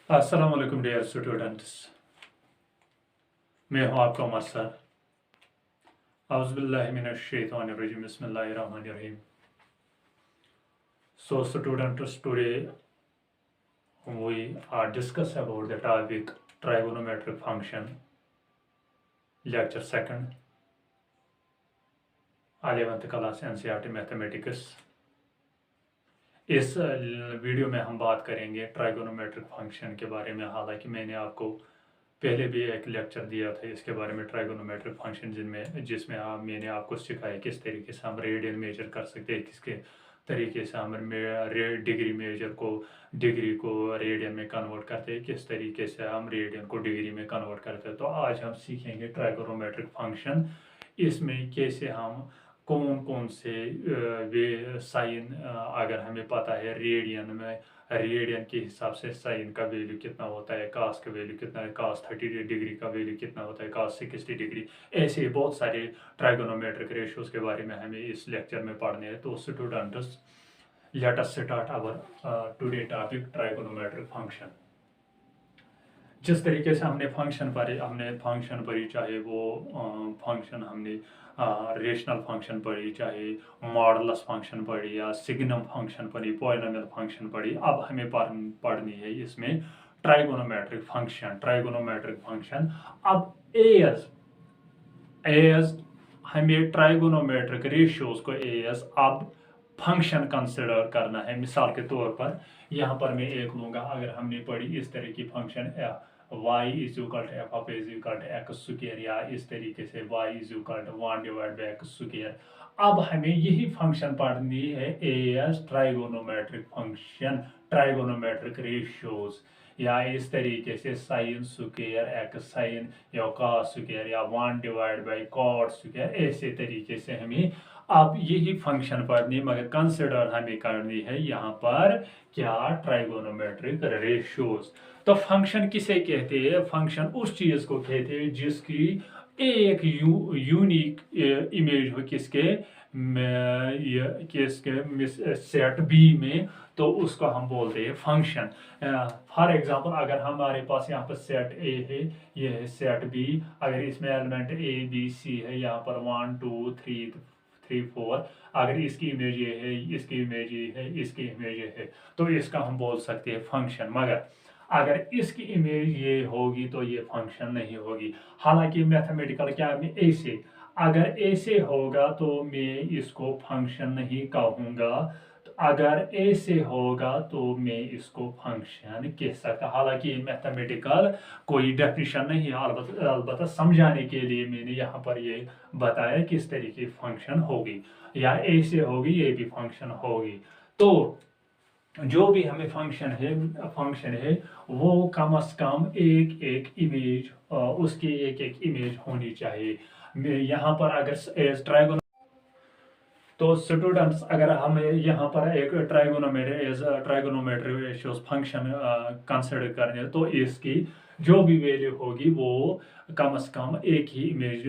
अस्सलाम वालेकुम dear students. मैं हूं आपका उमर सर। औज़ुबिल्लाहि मिनश्शैतानिर्रजीम बिस्मिल्लाहिर्रहमानिर्रहीम। So students, today we are discuss about the topic trigonometric function, lecture second, 11th class NCERT mathematics. इस वीडियो में हम बात करेंगे ट्राइगोनोमेट्रिक फंक्शन के बारे में। हालांकि मैंने आपको पहले भी एक लेक्चर दिया था इसके बारे में, ट्राइगोनोमेट्रिक फंक्शन जिसमें मैंने आपको सिखाया किस तरीके से हम रेडियन मेजर कर सकते हैं, किसके तरीके से हम डिग्री को रेडियन में कन्वर्ट करते हैं, किस तरीके से हम रेडियन को डिग्री में कन्वर्ट करते हैं। तो आज हम सीखेंगे ट्राइगोनोमेट्रिक फंक्शन। इसमें कैसे हम कौन कौन से वे साइन, अगर हमें पता है रेडियन के हिसाब से साइन का वैल्यू कितना होता है, कास का वैल्यू कितना है, कास 30 डिग्री का वैल्यू कितना होता है, कास 60 डिग्री, ऐसे बहुत सारे ट्राइगोनोमेट्रिक रेशियोज के बारे में हमें इस लेक्चर में पढ़ने हैं। तो students, let us start our today topic trigonometric function. जिस तरीके से हमने फंक्शन पढ़ी, चाहे वो फंक्शन हमने रेशनल फंक्शन पढ़ी, चाहे मॉडुलस फंक्शन पढ़ी, या सिग्नम फंक्शन पढ़ी, पॉलिनोमियल फंक्शन पढ़ी, अब हमें पढ़नी है इसमें ट्राइगोनोमेट्रिक फंक्शन। अब एज हमें ट्राइगोनोमेट्रिक रेशियोज को एज अब फंक्शन कंसिडर करना है। मिसाल के तौर पर यहाँ पर मैं एक लूँगा, अगर हमने पढ़ी इस तरह की function y is equal to f of is equal to x square, या इस तरीके से y is equal to 1 divide by x square. अब हमें यही फंक्शन पढ़नी है as trigonometric function, trigonometric ratios, या इस तरीके से साइन स्क्वायर एक्स साइन, या कॉस स्क्वायर, या 1 डिवाइड बाई कॉट स्क्वायर, ऐसे तरीके से हमें अब यही फंक्शन पढ़नी, मगर कंसिडर हमें करनी है यहाँ पर क्या, ट्राइगोनोमेट्रिक रेशियोज। तो फंक्शन किसे कहते हैं? फंक्शन उस चीज को कहते हैं जिसकी एक यूनिक इमेज हो, किसके सेट बी में, तो उसको हम बोलते हैं फंक्शन। फॉर एग्जांपल, अगर हमारे पास यहाँ पर सेट ए है, ये है सेट बी, अगर इसमें एलिमेंट ए बी सी है, यहाँ पर 1 2 3 4, अगर इसकी इमेज ये है, इसकी इमेज ये है, इसकी इमेज ये है, तो इसका हम बोल सकते हैं फंक्शन। मगर अगर इसकी इमेज ये होगी तो ये फंक्शन नहीं होगी। हालांकि मैथमेटिकल क्या में ऐसे, अगर ऐसे होगा तो मैं इसको फंक्शन नहीं कहूँगा, तो अगर ऐसे होगा तो मैं इसको फंक्शन कह सकता। हालांकि मैथमेटिकल कोई डेफिनेशन नहीं है, अलबत्ता समझाने के लिए मैंने यहाँ पर ये बताया किस तरीके फंक्शन होगी, या ऐसे होगी ये भी फंक्शन होगी। तो जो भी हमें फंक्शन है वो कम से कम एक एक इमेज, उसकी एक एक इमेज होनी चाहिए। यहाँ पर अगर एज ट्राइगोन, तो स्टूडेंट्स, अगर हम यहाँ पर एक ट्राइगोनोमेट्री रेशियोज फंक्शन कंसिडर करें, तो इसकी जो भी वैल्यू होगी वो कम से कम एक ही इमेज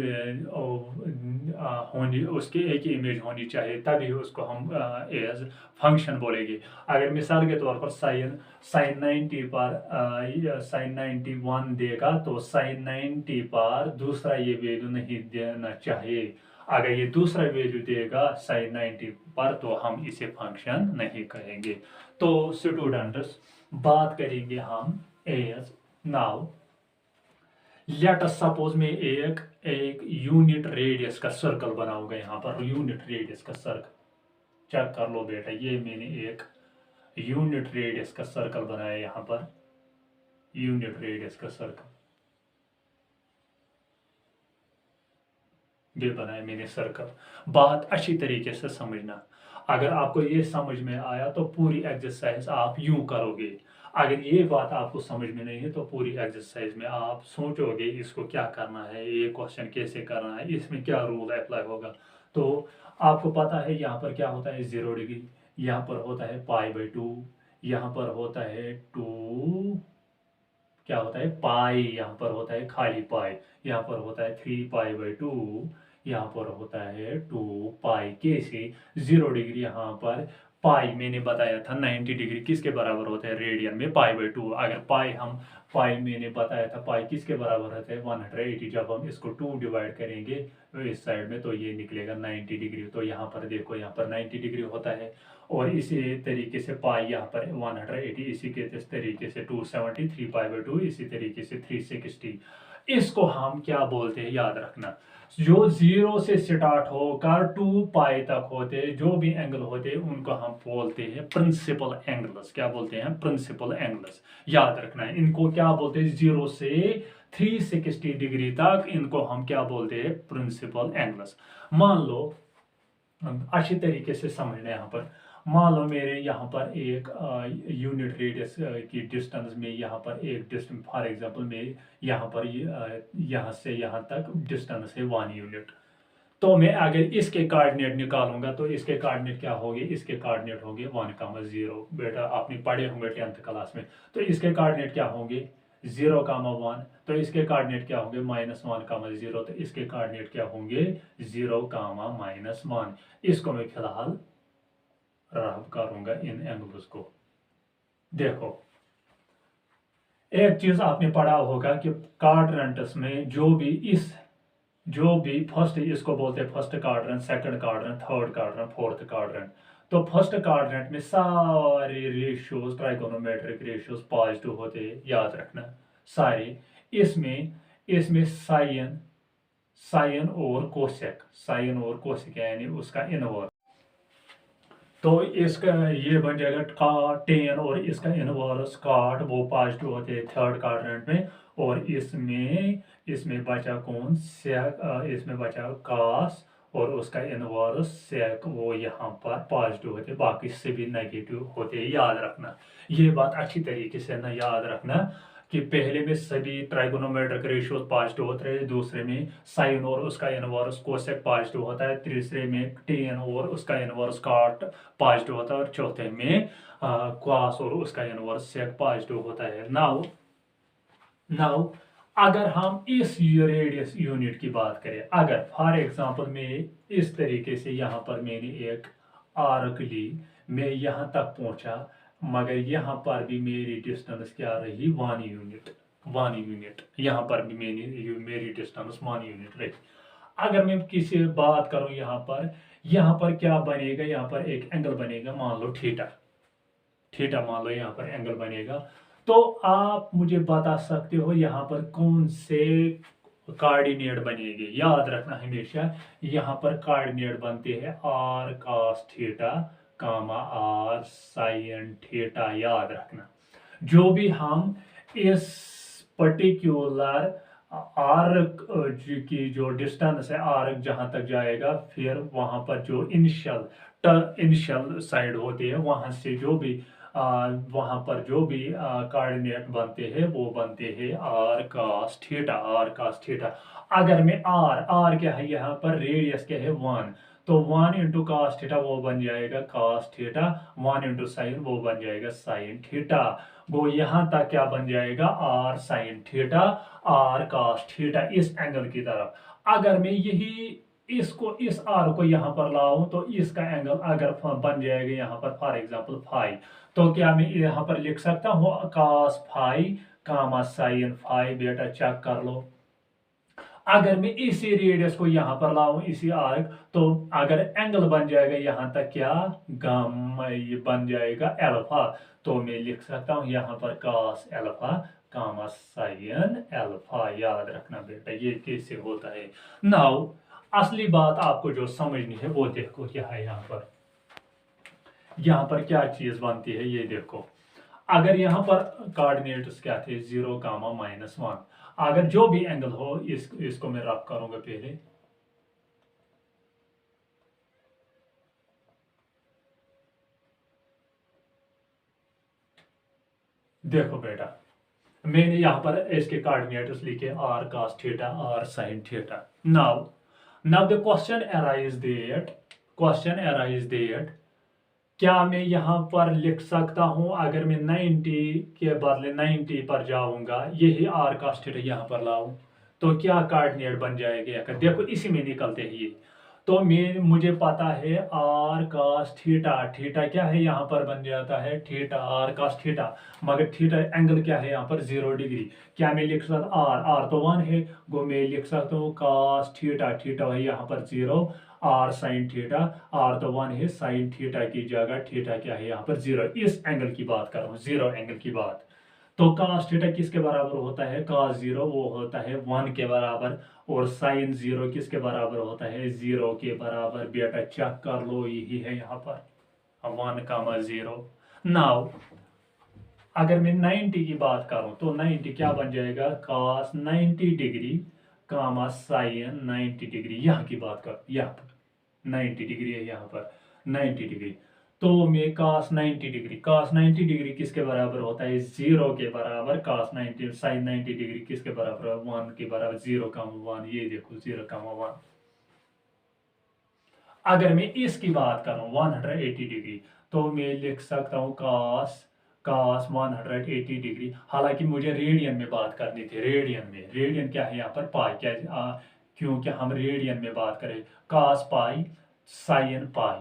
होनी, उसकी एक ही इमेज होनी चाहिए, तभी उसको हम एज फंक्शन बोलेंगे। अगर मिसाल के तौर पर साइन 90 पर साइन 91 देगा, तो साइन 90 पर दूसरा ये वैल्यू नहीं देना चाहिए। अगर ये दूसरा वैल्यू देगा साइन 90 पर, तो हम इसे फंक्शन नहीं कहेंगे। तो स्टूडेंट्स, बात करेंगे हम as now. Let us suppose मैं एक यूनिट रेडियस का सर्कल बनाऊंगा, यहाँ पर यूनिट रेडियस का सर्कल, चेक कर लो बेटा, ये मैंने एक यूनिट रेडियस का सर्कल बनाया, यहाँ पर यूनिट रेडियस का सर्कल भी बनाया मैंने सर्कल। बात अच्छी तरीके से समझना, अगर आपको ये समझ में आया तो पूरी एक्सरसाइज आप यूं करोगे। अगर ये बात आपको समझ में नहीं है तो पूरी एक्सरसाइज में आप सोचोगे इसको क्या करना है, ये क्वेश्चन कैसे करना है, इसमें क्या रूल अप्लाई होगा। तो आपको पता है यहाँ पर क्या होता है 0 डिग्री, यहाँ पर होता है π/2, यहाँ पर होता है 2, क्या होता है पाई, यहाँ पर होता है खाली पाई, यहाँ पर होता है 3π/2, यहाँ पर होता है 2 पाई। कैसे 0 डिग्री यहाँ पर पाई मैंने बताया था 90 डिग्री किसके बराबर होता है रेडियन में, पाई/2। अगर पाई मैंने बताया था पाई किसके बराबर होता है 180। जब हम इसको 2 डिवाइड करेंगे तो इस साइड में तो ये निकलेगा 90 डिग्री। तो यहाँ पर देखो, यहाँ पर 90 डिग्री होता है। और इसी तरीके से पाई यहाँ पर 180, इसी के इस तरीके से 273 पाई/2, इसी तरीके से 360। इसको हम क्या बोलते हैं याद रखना, जो 0 से स्टार्ट होकर 2 पाई तक होते जो भी एंगल होते उनको हम बोलते हैं प्रिंसिपल एंगल्स। क्या बोलते हैं? Principal angles. याद रखना है इनको क्या बोलते हैं, 0 से 360 डिग्री तक इनको हम क्या बोलते हैं, प्रिंसिपल एंगल्स। मान लो, अच्छी तरीके से समझना यहाँ पर, मान लो मेरे यहाँ पर एक यूनिट रेडियस की डिस्टेंस में, यहाँ पर एक डिस्टेंस, फॉर एग्जांपल में यहाँ पर यहाँ से यहाँ तक डिस्टेंस है 1 यूनिट। तो मैं अगर इसके कोऑर्डिनेट निकालूंगा तो इसके कोऑर्डिनेट क्या होंगे, इसके कोऑर्डिनेट होंगे 1,0। बेटा आपने पढ़े होंगे 10th क्लास में। तो इसके कोऑर्डिनेट क्या होंगे 0,1। तो इसके कोऑर्डिनेट क्या होंगे -1,0। तो इसके कोऑर्डिनेट क्या होंगे 0, -1। इसको मैं फिलहाल रब करूंगा इन एंगल्स को। देखो, एक चीज आपने पढ़ा होगा कि क्वाड्रेंट्स में जो भी फर्स्ट, इसको बोलते हैं first quadrant, second quadrant, third quadrant, fourth quadrant. तो फर्स्ट क्वाड्रेंट में सारे रेशियोज, ट्राइगोनोमेट्रिक रेशियोज पॉजिटिव होते हैं, याद रखना सारे। इसमें साइन और कोसेक यानी उसका इनवर्स। तो इसका ये बन जाएगा tan, और इसका इनवर्स cot, वो पॉजिटिव होते हैं थर्ड क्वाड्रेंट में। और इसमें बचा कौन, सेक, इसमें बचा cos, और उसका इनवर्स सेक, वो यहाँ पर पॉजिटिव होते, बाकी से भी नेगेटिव होते। याद रखना ये बात अच्छी तरीके से ना, याद रखना कि पहले में सभी ट्राइगोनोमेट्रिक रेशियोज पॉजिटिव होते हैं, दूसरे में साइन और उसका इनवर्स कोसेक पॉजिटिव होता है, तीसरे में टेन और उसका इनवर्स कॉट पॉजिटिव होता है, और चौथे में कॉस और उसका इनवर्स सेक पॉजिटिव होता है। नाउ अगर हम इस रेडियस यूनिट की बात करें, अगर फॉर एग्जांपल में इस तरीके से यहाँ पर मैंने एक आर्क ली, मैं यहाँ तक पहुंचा, मगर यहाँ पर भी मेरी डिस्टेंस क्या रही 1 यूनिट। यहाँ पर भी मेरी डिस्टेंस 1 यूनिट रही। अगर मैं किसी बात करूं यहाँ पर क्या बनेगा, यहाँ पर एक एंगल बनेगा, मान लो थीटा मान लो यहाँ पर एंगल बनेगा। तो आप मुझे बता सकते हो यहाँ पर कौन से कोऑर्डिनेट बनेंगे। याद रखना हमेशा यहाँ पर कोऑर्डिनेट बनते हैं r cos theta, r sin theta. याद रखना जो भी हम इस पर्टिकुलर आर्क की जो डिस्टेंस है, आर्क जहां तक जाएगा, फिर वहां पर जो इनिशियल साइड होती है, वहां से जो भी वहां पर जो भी कोऑर्डिनेट बनते हैं वो बनते हैं r cos थीटा। अगर मैं r क्या है यहाँ पर, रेडियस क्या है 1, तो 1 इंटू cos थीटा वो बन जाएगा cos थीटा, 1 इंटू साइन वो बन जाएगा sin थीटा। वो यहाँ तक क्या बन जाएगा r sin theta, r cos theta इस एंगल की तरफ। अगर मैं इस r को यहाँ पर लाऊं तो इसका एंगल अगर बन जाएगा यहाँ पर फॉर एग्जांपल फाई, तो क्या मैं यहाँ पर लिख सकता हूँ cos फाई sin फाई। बेटा चेक कर लो, अगर मैं इसी रेडियस को यहाँ पर लाऊं, इसी आर्क, तो अगर एंगल बन जाएगा यहाँ तक क्या गामा, ये बन जाएगा अल्फा। तो मैं लिख सकता हूँ यहाँ पर cos अल्फा sin अल्फा। याद रखना बेटा ये कैसे होता है। नाउ असली बात आपको जो समझनी है वो देखो क्या है, यहाँ पर क्या चीज बनती है ये देखो। अगर यहाँ पर कोऑर्डिनेट्स क्या थे 0, -1, अगर जो भी एंगल हो इसको मैं रफ करूंगा पहले। देखो बेटा मैंने यहाँ पर इसके कोऑर्डिनेट्स लिखे r cos theta, r sin theta. Now the question arise that क्या मैं यहाँ पर लिख सकता हूँ, अगर मैं 90 के बदले 90 पर जाऊंगा, यही r cos थीटा यहाँ पर लाऊं, तो क्या कोऑर्डिनेट बन जाएगा। देखो इसी में निकलते ही, तो मुझे पता है आर कॉस थीटा, थीटा क्या है यहाँ पर बन जाता है थीटा, आर कॉस थीटा, मगर थीटा एंगल क्या है यहाँ पर 0 डिग्री। क्या मैं लिख सकता, आर तो 1 है, वो मैं लिख सकता हूँ कॉस थीटा, थीटा है यहाँ पर 0, आर साइन थीटा, आर तो 1 है, साइन थीटा की जगह थीटा क्या है यहाँ पर 0। इस एंगल की बात कर रहा हूँ, 0 एंगल की बात। तो cos थीटा किसके बराबर होता है, cos 0 वो होता है 1 के बराबर, और sin 0 किसके बराबर होता है, 0 के बराबर। बेटा चेक कर लो, यही है यहाँ पर 1,0। नाउ अगर मैं 90 की बात करूं तो 90 क्या बन जाएगा, cos 90 डिग्री कामा साइन 90 डिग्री। यहाँ की बात कर, यहाँ पर 90 डिग्री है, यहाँ पर 90 डिग्री। तो मैं cos 90 डिग्री किसके बराबर होता है, 0 के बराबर। cos 90 साइन 90 डिग्री किसके बराबर है, 1 के बराबर, 0,1। ये देखो 0,1। अगर मैं इसकी बात करूं 180 डिग्री, तो मैं लिख सकता हूं cos 180 डिग्री। हालांकि मुझे रेडियन में बात करनी थी, रेडियन में, रेडियन क्या है यहाँ पर पाई, क्या क्योंकि हम रेडियन में बात करें, cos pi sine pi,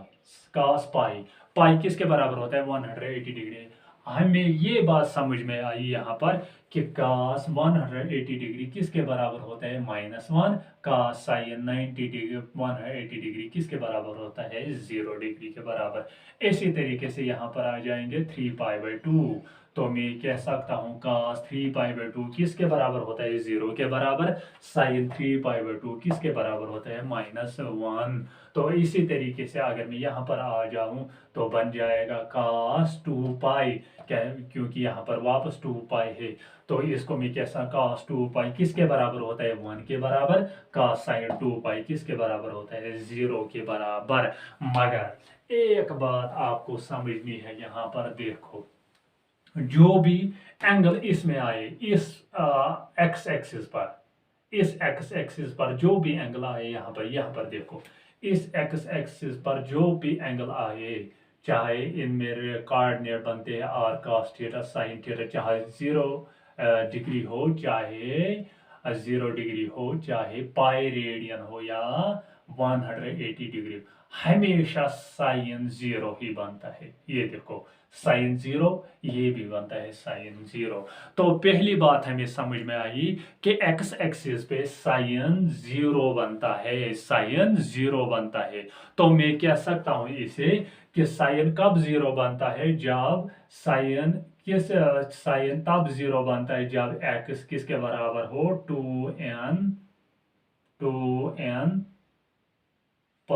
cos पाई, पाई किसके बराबर होता है, 180 डिग्री। हमें ये बात समझ में आई यहाँ पर कि cos 180 डिग्री किसके बराबर होता है, -1, cos साइन 90 डिग्री 180 डिग्री किसके बराबर होता है, 0 डिग्री के बराबर। इसी तरीके से यहाँ पर आ जाएंगे 3π/2। तो मैं कह सकता हूँ cos 3π/2 किसके बराबर होता है, 0 के बराबर, साइन 3π/2 किसके बराबर होता है, -1। तो इसी तरीके से अगर मैं यहाँ पर आ जाऊं तो बन जाएगा cos 2π, क्या, क्योंकि यहाँ पर वापस 2π है, तो इसको मैं कैसा, cos 2π किसके बराबर होता है, 1 के बराबर, cos sin 2π किसके बराबर होता है, 0 के बराबर। मगर एक बात आपको समझनी है, यहाँ पर देखो, जो भी एंगल इसमें आए, इस एक्स एक्सिस पर, इस एक्स एक्सिस पर जो भी एंगल आए, यहाँ पर देखो, इस एक्स एक्सिस पर जो भी एंगल आए, चाहे इनमें कोऑर्डिनेट बनते हैं are cos theta sine theta, चाहे 0 डिग्री हो, चाहे 0 डिग्री हो, चाहे पाई रेडियन हो, या 180 डिग्री, हमेशा साइन 0 ही बनता है। ये देखो साइन 0, ये भी बनता है साइन 0। तो पहली बात हमें समझ में आई कि एक्स एक्सिस पे साइन 0 बनता है, साइन 0 बनता है। तो मैं कह सकता हूं इसे कि साइन कब 0 बनता है, जब साइन तब 0 बनता है जब एक्स किसके बराबर हो, 2n +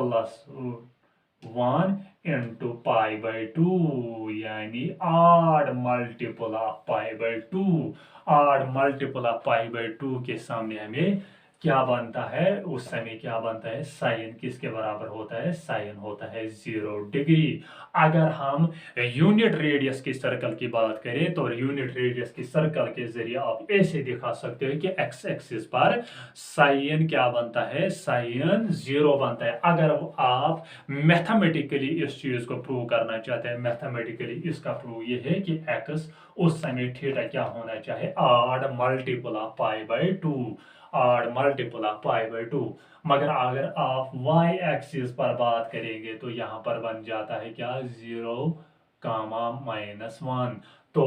1 इंटू π/2, यानी odd multiple of π/2। Odd multiple of π/2 के सामने हमें क्या बनता है, उस समय क्या बनता है, साइन किसके बराबर होता है, साइन होता है 0 डिग्री। अगर हम यूनिट रेडियस की सर्कल की बात करें तो यूनिट रेडियस की सर्कल के जरिए आप ऐसे दिखा सकते हो कि एक्स एक्सिस पर साइन क्या बनता है, साइन 0 बनता है। अगर आप मैथमेटिकली इस चीज को प्रूव करना चाहते हैं, मैथमेटिकली इसका प्रूव ये है कि एक्स उस समय थीटा क्या होना चाहिए, odd multiple of π/2, odd multiple of π/2। मगर अगर आप y एक्सिस पर बात करेंगे तो यहाँ पर बन जाता है क्या, 0, -1। तो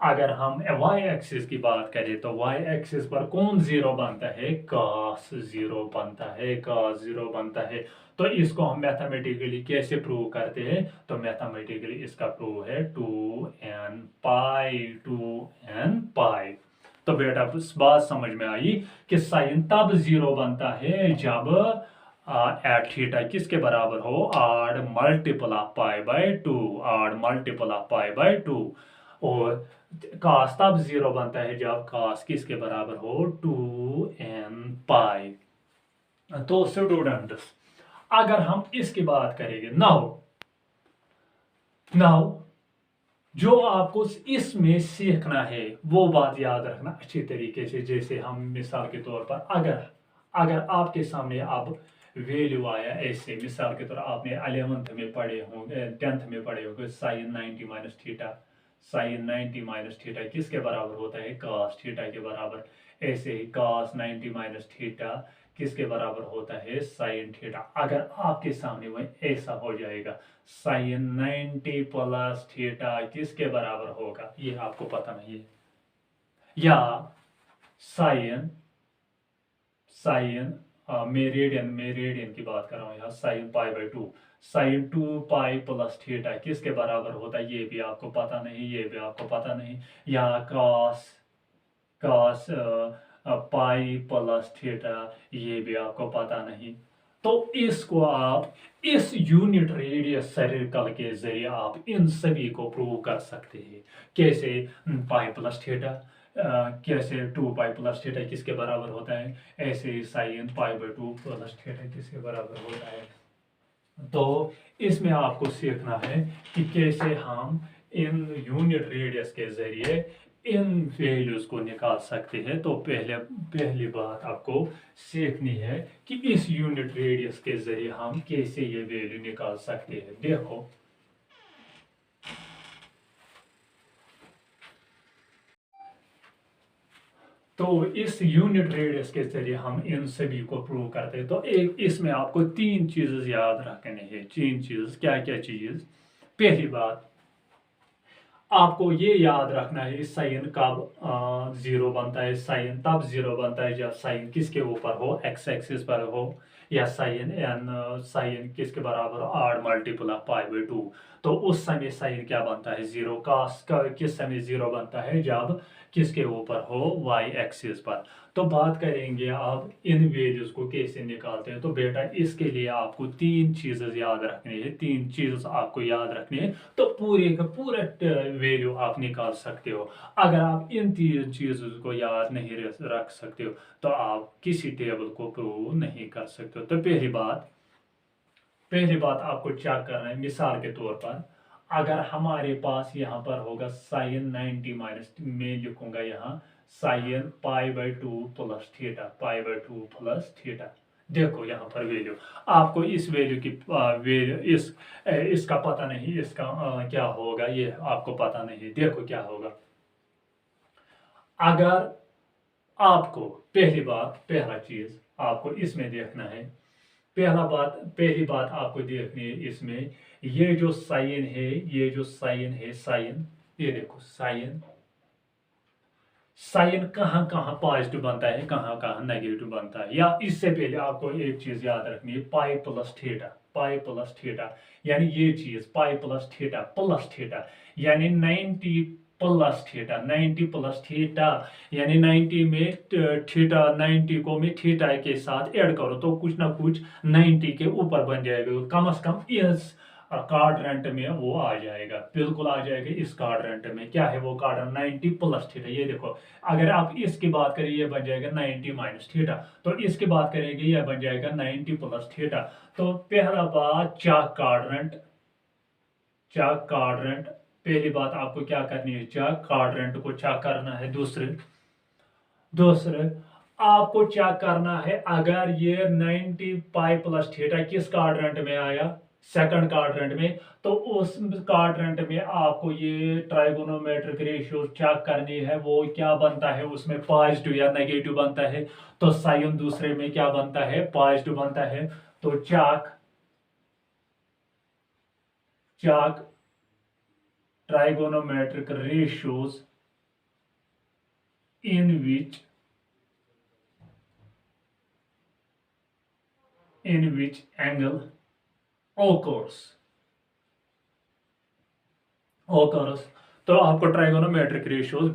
अगर हम y एक्सिस की बात करें तो y एक्सिस पर कौन 0 बनता है, cos 0 बनता है, cos 0 बनता है। तो इसको हम मैथमेटिकली कैसे प्रूव करते हैं, तो मैथमेटिकली इसका प्रूव है 2n π। तो बेटा बात समझ में आई कि साइन तब 0 बनता है जब थीटा किसके बराबर हो, odd multiple of π/2, odd multiple of π/2। और cos तब 0 बनता है जब cos किसके बराबर हो, 2n π। तो स्टूडेंट्स अगर हम इसकी बात करेंगे, नाउ जो आपको इसमें सीखना है वो बात याद रखना अच्छी तरीके से। जैसे हम मिसाल के तौर पर अगर आपके सामने अब वैल्यू आया ऐसे, मिसाल के तौर आपने 11th में पढ़े होंगे, 10th में पढ़े होंगे, sine 90 minus theta, sine 90 minus theta किसके बराबर होता है, cos थीटा के बराबर। ऐसे ही cos 90 माइनस थीटा किसके बराबर होता है साइन थीटा। अगर आपके सामने वह ऐसा हो जाएगा साइन 90 प्लस थीटा किसके बराबर होगा, ये आपको पता नहीं है। या साइन साइन मेरेडियन की बात कर रहा हूँ यहाँ, sine pi by two, sine 2 pi plus theta किसके बराबर होता है, ये भी आपको पता नहीं, ये भी आपको पता नहीं। या cos cos pi plus theta, ये भी आपको पता नहीं। तो इसको आप इस यूनिट रेडियस सर्कल के जरिए आप इन सभी को प्रूव कर सकते हैं। कैसे, पाई प्लस थीटा, कैसे 2 पाई प्लस थीटा किसके बराबर होता है, ऐसे sign pi by 2 plus theta किसके बराबर होता है। तो इसमें आपको सीखना है कि कैसे हम इन यूनिट रेडियस के जरिए इन वैल्यूज को निकाल सकते हैं। तो पहली बात आपको सीखनी है कि इस यूनिट रेडियस के जरिए हम कैसे ये वैल्यू निकाल सकते हैं। देखो, तो इस यूनिट रेडियस के जरिए हम इन सभी को प्रूव करते हैं। तो एक इसमें आपको 3 चीज़ें याद रखनी है। 3 चीज़, क्या क्या चीज़। पहली बात, आपको ये याद रखना है साइन कब 0 बनता है। साइन तब 0 बनता है जब साइन किसके ऊपर हो, एक्स एक्सिस पर हो, या साइन किसके बराबर हो, are multiple of pi by 2। तो उस समय साइन क्या बनता है, 0। किस समय 0 बनता है, जब किसके ऊपर हो, वाई एक्सिस पर। तो बात करेंगे आप इन वैल्यूज को कैसे निकालते हैं। तो बेटा इसके लिए आपको 3 चीज़ें याद रखनी है। 3 चीज़ आपको याद रखनी है, तो पूरे का पूरा वैल्यू आप निकाल सकते हो। अगर आप इन 3 चीज़ों को याद नहीं रख सकते हो तो आप किसी टेबल को प्रूव नहीं कर सकते हो। तो पहली बात आपको चेक करना है। मिसाल के तौर पर अगर हमारे पास यहाँ पर होगा साइन 90 माइनस, मैं लिखूंगा यहाँ sine pi by 2 plus theta, pi by 2 plus theta. देखो यहाँ पर वैल्यू, आपको इस वैल्यू की वैल्यू इसका पता नहीं, इसका क्या होगा ये आपको पता नहीं। देखो क्या होगा, अगर आपको पहला चीज आपको इसमें देखना है। पहली बात आपको देखनी है इसमें, ये जो साइन है, साइन, ये देखो साइन कहाँ कहाँ पॉजिटिव बनता है, कहाँ कहाँ नेगेटिव बनता है। या इससे पहले आपको एक चीज याद रखनी है, पाई प्लस थीटा, यानी ये चीज पाई प्लस थीटा यानी 90 प्लस थीटा, 90 प्लस थीटा यानी 90 में थीटा, 90 को मैं थीटा के साथ ऐड करो तो कुछ ना कुछ 90 के ऊपर बन जाएगा। कम से कम इस क्वाड्रेंट में वो आ जाएगा, बिल्कुल आ जाएगा। इस क्वाड्रेंट में क्या है, वो क्वाड्रेंट 90 प्लस थीटा। ये देखो, अगर आप इसकी बात करें ये बन जाएगा 90 माइनस थीटा, तो इसकी बात करेंगे ये बन जाएगा 90 प्लस थीटा। तो पहला बात चाक क्वाड्रेंट, पहली बात आपको क्या करनी है, चाक क्वाड्रेंट को चेक करना है। दूसरे आपको चेक करना है, अगर ये 90 पाई प्लस थीटा किस क्वाड्रेंट में आया, सेकंड क्वाड्रेंट में, तो उस क्वाड्रेंट में आपको ये ट्राइगोनोमेट्रिक रेशियो चेक करनी है। वो क्या बनता है, उसमें पॉजिटिव या नेगेटिव बनता है। तो साइन दूसरे में क्या बनता है, पॉजिटिव बनता है। तो चाक trigonometric ratios in which angle occurs। तो आपको ट्राइगोनोमेट्रिक रेशियोज,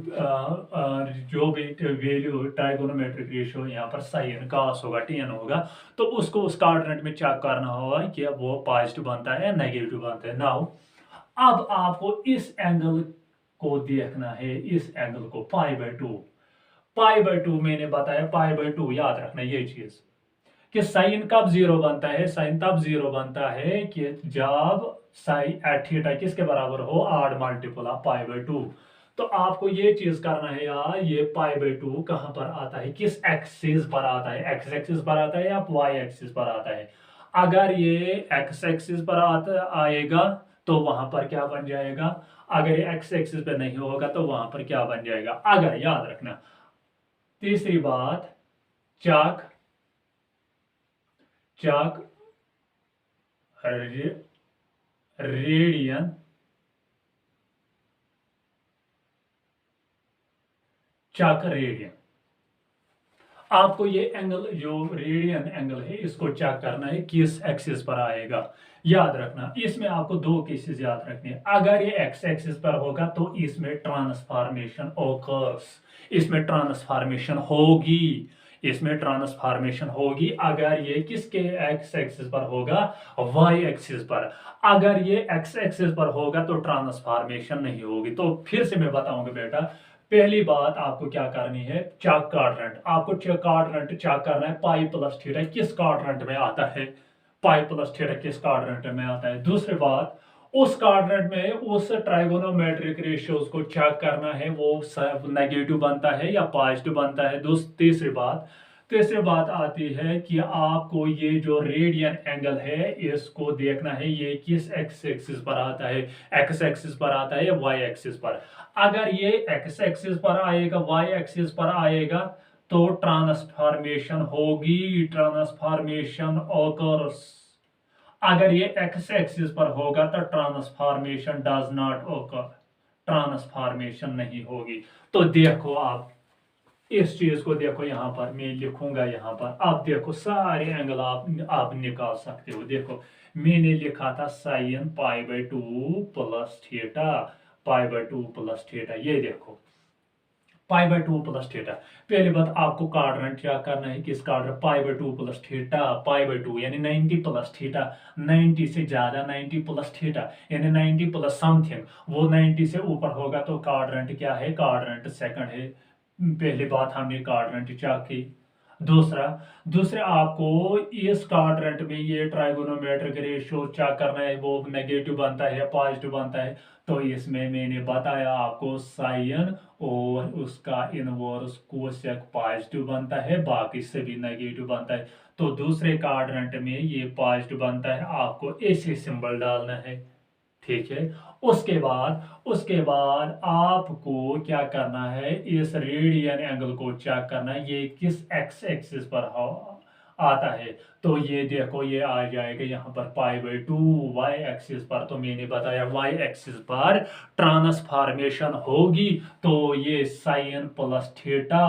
जो भी वैल्यू ट्राइगोनोमेट्रिक रेशियो यहाँ पर साइन कॉस होगा, tan होगा, तो उसको उस क्वाड्रेंट में चेक करना होगा कि वो पॉजिटिव बनता है या नेगेटिव बनता है। नाउ अब आपको इस एंगल को देखना है, इस एंगल को पाई बाई टू मैंने बताया, पाई बाई 2 याद रखना ये चीज कि साइन कब 0 बनता है, साइन तब 0 बनता है कि जब साइन थीटा किसके बराबर हो, odd multiple of pi by 2। तो आपको ये चीज करना है यार, ये पाई बाई 2 कहां पर आता है, किस एक्सिस पर आता है, एक्स एक्सिस पर आता है या वाई एक्सिस पर आता है। अगर ये एक्स एक्सिस पर आएगा तो वहां पर क्या बन जाएगा, अगर ये एक्स एक्सिस पे नहीं होगा तो वहां पर क्या बन जाएगा। अगर याद रखना, तीसरी बात, चाक चाक रे, रेडियन चाक रेडियन। आपको ये एंगल जो रेडियन एंगल है इसको चेक करना है किस एक्सिस पर आएगा। याद रखना इसमें आपको दो केसेस याद रखने हैं। अगर ये एक्स एक्सिस पर होगा तो इसमें ट्रांसफॉर्मेशन ओकर्स, इसमें ट्रांसफॉर्मेशन होगी, इसमें ट्रांसफॉर्मेशन होगी। अगर ये किसके एक्स एक्सिस पर होगा, वाई एक्सिस पर। अगर ये एक्स एक्सिस पर होगा तो ट्रांसफॉर्मेशन नहीं होगी। तो फिर से मैं बताऊंगा बेटा, पहली बात आपको क्या करनी है, चाक क्वाड्रेंट। आपको क्वाड्रेंट चाक करना है, पाई प्लस थीटा किस क्वाड्रेंट में आता है, पाई प्लस थीटा किस क्वाड्रेंट में आता है। दूसरी बात, उस क्वाड्रेंट में उस ट्राइगोनोमेट्रिक रेशियोज को चेक करना है, वो नेगेटिव बनता है या पॉजिटिव बनता है। तीसरी बात आती है कि आपको ये जो रेडियन एंगल है इसको देखना है ये किस एक्स एक्सिस पर आता है, एक्स एक्सिस पर आता है या वाई एक्सिस पर। अगर ये एक्स एक्सिस पर आएगा, वाई एक्सिस पर आएगा तो ट्रांसफॉर्मेशन होगी, ट्रांसफॉर्मेशन ऑकर्स। अगर ये एक्स एक्सिस पर होगा तो transformation does not occur, transformation नहीं होगी। तो देखो आप इस चीज को देखो, यहां पर मैं लिखूंगा, यहां पर आप देखो सारे एंगल आप निकाल सकते हो। देखो मैंने लिखा था sign pi by two plus theta, pi by two plus theta. ये देखो पाई बाई टू प्लस थीटा। पहली बात आपको क्वाड्रेंट क्या करना है, किस quadrant, pi by two plus theta, pi by to यानी 90 प्लस थीटा, 90 से ज्यादा 90 प्लस थीटा यानी 90 प्लस समथिंग, वो 90 से ऊपर होगा तो क्वाड्रेंट क्या है, क्वाड्रेंट सेकंड है। पहली बात हमने क्वाड्रेंट चेक की। दूसरा दूसरे आपको इस क्वाड्रेंट में ये ट्राइगोनोमेट्रिक रेशियो चेक करना है, वो नेगेटिव बनता है या पॉजिटिव बनता है। तो इसमें मैंने बताया आपको साइन और उसका इनवर्स कोसेक पॉजिटिव बनता है, बाकी से भी नेगेटिव बनता है। तो दूसरे क्वाड्रेंट में ये पॉजिटिव बनता है, आपको ऐसे सिंबल डालना है, ठीक है। उसके बाद आपको क्या करना है, इस रेडियन एंगल को चेक करना है ये किस एक्स एक्सिस पर आता है। तो ये देखो ये आ जाएगा यहाँ पर pi by two, y axis पर तो मैंने बताया वाई एक्सिस पर ट्रांसफॉर्मेशन होगी। तो ये साइन प्लस थीटा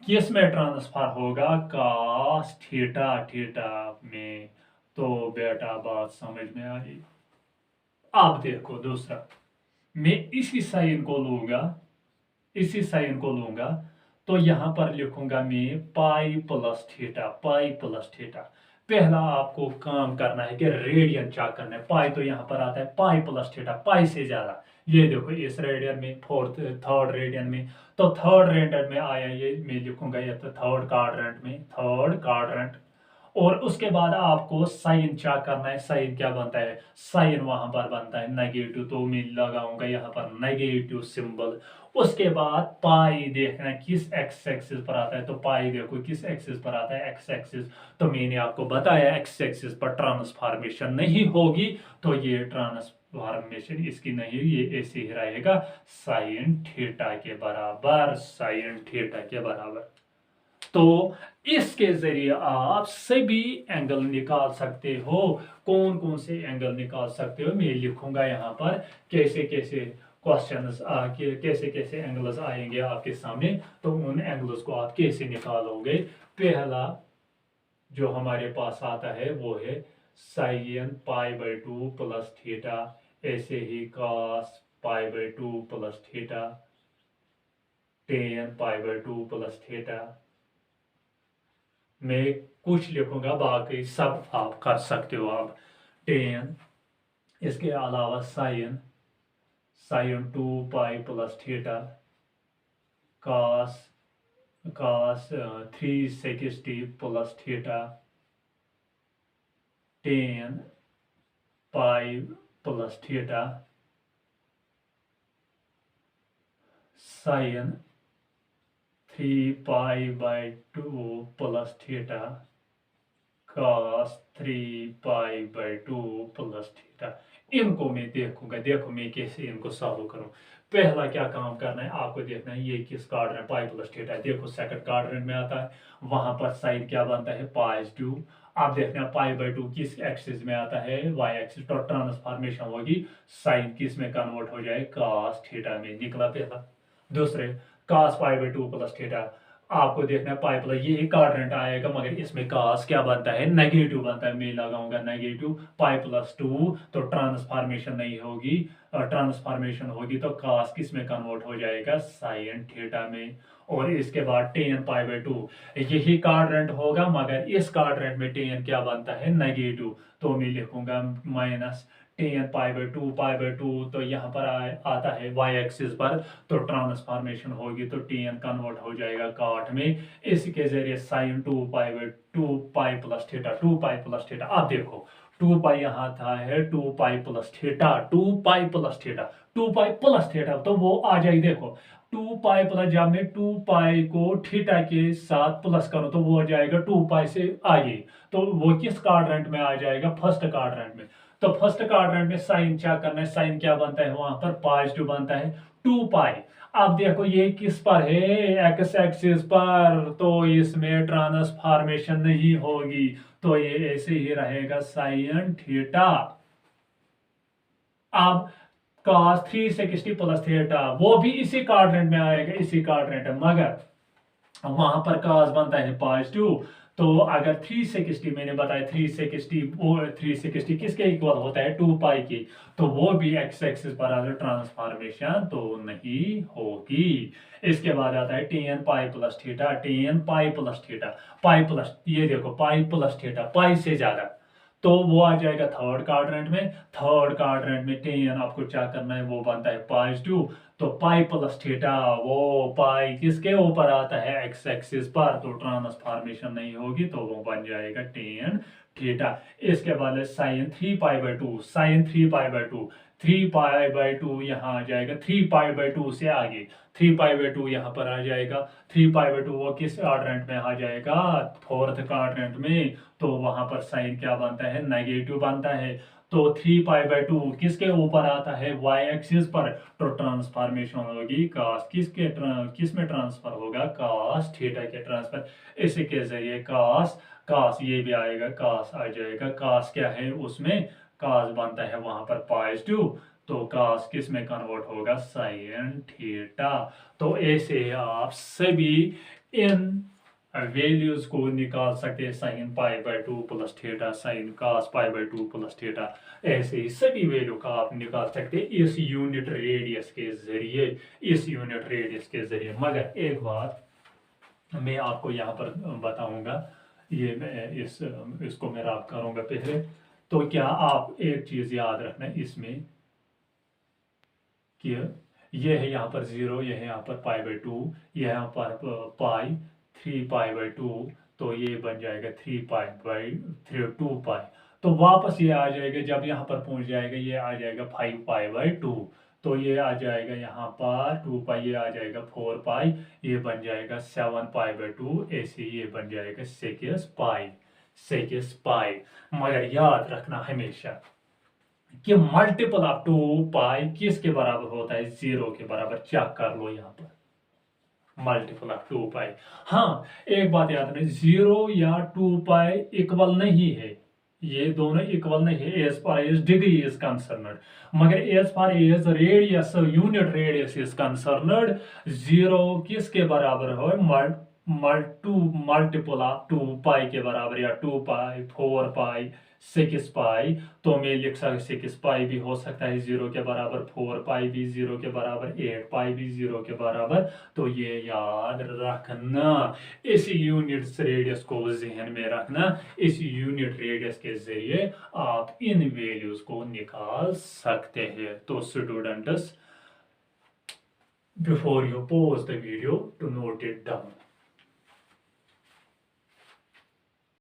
किस में ट्रांसफर होगा, कॉस थीटा थीटा में। तो बेटा बात समझ में आई। अब देखो दूसरा, मैं इसी साइन को लूंगा, इसी साइन को लूंगा तो यहां पर लिखूंगा मैं पाई प्लस थीटा, पाई प्लस थीटा। पहला आपको काम करना है कि रेडियन चाक करना है। पाई तो यहां पर आता है पाई प्लस थीटा, पाई से ज्यादा। ये देखो इस रेडियन में, फोर्थ थर्ड रेडियन में, तो थर्ड रेडियन में आया ये, मैं लिखूंगा ये तो थर्ड क्वाड्रेंट में, थर्ड क्वाड्रेंट। और उसके बाद आपको साइन चेक करना है, साइन क्या बनता है, साइन वहां पर बनता है नेगेटिव, तो मैं लगाऊंगा यहाँ पर नेगेटिव सिंबल। उसके बाद पाई देखना है किस एक्स एक्सिस पर आता है, तो पाई देखो किस एक्सिस पर आता है, एक्स एक्सिस। तो मैंने आपको बताया एक्स एक्सिस पर ट्रांसफॉर्मेशन नहीं होगी, तो ये ट्रांसफॉर्मेशन इसकी नहीं, ये ऐसे ही रहेगा साइन थीटा के बराबर, साइन थीटा के बराबर। तो इसके जरिए आप सभी एंगल निकाल सकते हो। कौन कौन से एंगल निकाल सकते हो मैं लिखूंगा यहाँ पर, कैसे कैसे क्वेश्चंस कैसे कैसे एंगल्स आएंगे आपके सामने, तो उन एंगल्स को आप कैसे निकालोगे। पहला जो हमारे पास आता है वो है sin pi by two plus theta, ऐसे ही cos pi by two plus theta, tan pi by two plus theta. मैं कुछ लिखूंगा, बाकी सब आप कर सकते हो। आप टेन, इसके अलावा sine, sine two pi plus theta, cos, cos 360 plus theta, tan pi plus theta, sine 3 pi by two plus theta, cos 3 pi by two plus theta. इनको मैं देखूंगा, देखो मैं कैसे इनको सॉल्व करूं। पहला क्या काम करना है आपको देखना है ये किस क्वाड्रेंट, पाई प्लस थीटा। देखो सेकंड क्वाड्रेंट में आता है, वहां पर साइन क्या बनता है, पॉजिटिव। आप देखना π/2 किस एक्सिस में आता है, y एक्सिस। तो ट्रांसफॉर्मेशन होगी साइन किस में कन्वर्ट हो जाए, cos थीटा में। निकला पहला। दूसरे cos π/2 प्लस थीटा, आपको देखना है पाई प्लस, ये क्वाड्रेंट आएगा मगर इसमें cos क्या बनता है, नेगेटिव बनता है। मैं लगाऊंगा नेगेटिव π+2, तो ट्रांसफॉर्मेशन नहीं होगी, ट्रांसफॉर्मेशन होगी तो cos किस में कन्वर्ट हो जाएगा, sin थीटा में। और इसके बाद tan π/2, यही क्वाड्रेंट होगा मगर इस क्वाड्रेंट में tan क्या बनता है, नेगेटिव। तो मैं लिखूंगा माइनस tan π/2 तो यहाँ पर आता है y एक्सिस पर, तो ट्रांसफॉर्मेशन होगी तो tan कन्वर्ट हो जाएगा cot में। इसके जरिए sin 2π+θ, अब देखो 2π यहाँ था है 2π+θ, 2π+θ, 2π+θ, तो वो आ जाएगी। देखो 2π प्लस, जब मैं 2π को थीटा के साथ प्लस करूं तो वो हो जाएगा 2π से आगे, तो वो किस क्वाड्रेंट में आ जाएगा, फर्स्ट क्वाड्रेंट में। तो फर्स्ट क्वाड्रेंट में साइन क्या करना है, साइन क्या बनता है वहां पर, पॉजिटिव बनता है 2π। अब देखो ये किस पर है, एक्स एक्सिस पर, तो इसमें ट्रांसफॉर्मेशन नहीं होगी, तो ये ऐसे ही रहेगा साइन थीटा। अब cos 360 प्लस थीटा वो भी इसी क्वाड्रेंट में आएगा, इसी क्वाड्रेंट में, मगर वहां पर cos बनता है पॉजिटिव। तो अगर 360, मैंने बताया 360, वो 360 किसके इक्वल होता है, 2π की, तो वो भी एक्स एक्सिस पर आ ट्रांसफॉर्मेशन तो नहीं होगी। इसके बाद आता है tan π+θ, tan π+θ, पाई प्लस, ये देखो π+θ, पाई से ज्यादा, तो वो आ जाएगा थर्ड क्वाड्रेंट में। थर्ड क्वाड्रेंट में tan आपको क्या करना है, वो बनता है पॉजिटिव, तो π+θ, वो पाई किसके ऊपर आता है, एक्स एक्सिस पर, तो ट्रांसफॉर्मेशन नहीं होगी, तो वो बन जाएगा tan थीटा। इसके बाद sin 3π/2, sin 3π/2, 3π/2 यहाँ आ जाएगा, 3π/2 से आगे 3π/2 यहाँ पर आ जाएगा। 3π/2 वो किस क्वाड्रेंट में आ जाएगा, फोर्थ क्वाड्रेंट में, तो वहां पर साइन क्या बनता है, नेगेटिव बनता है। तो 3π/2 किसके ऊपर आता है, y एक्सिस पर, तो ट्रांसफॉर्मेशन होगी cos किस में ट्रांसफर होगा, cos थीटा के ट्रांसफर। इसी के जरिए cos ये भी आएगा, cos आ जाएगा। cos क्या है उसमें, cos बनता है वहां पर पॉजिटिव, तो cos किस में कन्वर्ट होगा, sin थीटा। तो ऐसे आप सभी इन वैल्यूज को निकाल सकते हैं, sin π/2 plus theta, sin cos π/2 plus theta, ऐसे ही सभी वैल्यू का आप निकाल सकते हैं इस यूनिट रेडियस के जरिए, इस यूनिट रेडियस के जरिए। मगर एक बात मैं आपको यहाँ पर बताऊंगा, ये मैं इसको मैं रब करूंगा पहले। तो क्या आप एक चीज याद रखना इसमें कि ये है यहाँ पर 0, यह है यहाँ पर π/2, यह यहाँ पर पाई 3π/2, तो ये बन जाएगा 2π। तो वापस ये आ जाएगा, जब यहाँ पर पहुंच जाएगा ये आ जाएगा 5π/2, तो ये आ जाएगा यहाँ पर 2π, ये आ जाएगा 4π, ये बन जाएगा 7π/2, ऐसे ये बन जाएगा 6π। मगर याद रखना हमेशा कि मल्टीपल ऑफ 2π किसके बराबर होता है, 0 के बराबर। चेक कर लो यहाँ पर, मल्टीपल ऑफ 2π। हाँ, एक बात याद रखना, 0 या 2π इक्वल नहीं है, ये दोनों इक्वल नहीं है as far as degree is concerned, मगर as far as radius, unit radius is concerned, 0 किसके बराबर हो, मल्टीपल ऑफ 2π के बराबर, या 2π, 4π, 6π। तो मैं लिख सकता 6π भी हो सकता है 0 के बराबर, 4π भी 0 के बराबर, 8π भी 0 के बराबर। तो ये याद रखना, इस यूनिट रेडियस को जहन में रखना, इस यूनिट रेडियस के जरिए आप इन वैल्यूज को निकाल सकते हैं। तो students, before you pause the video, to note it down.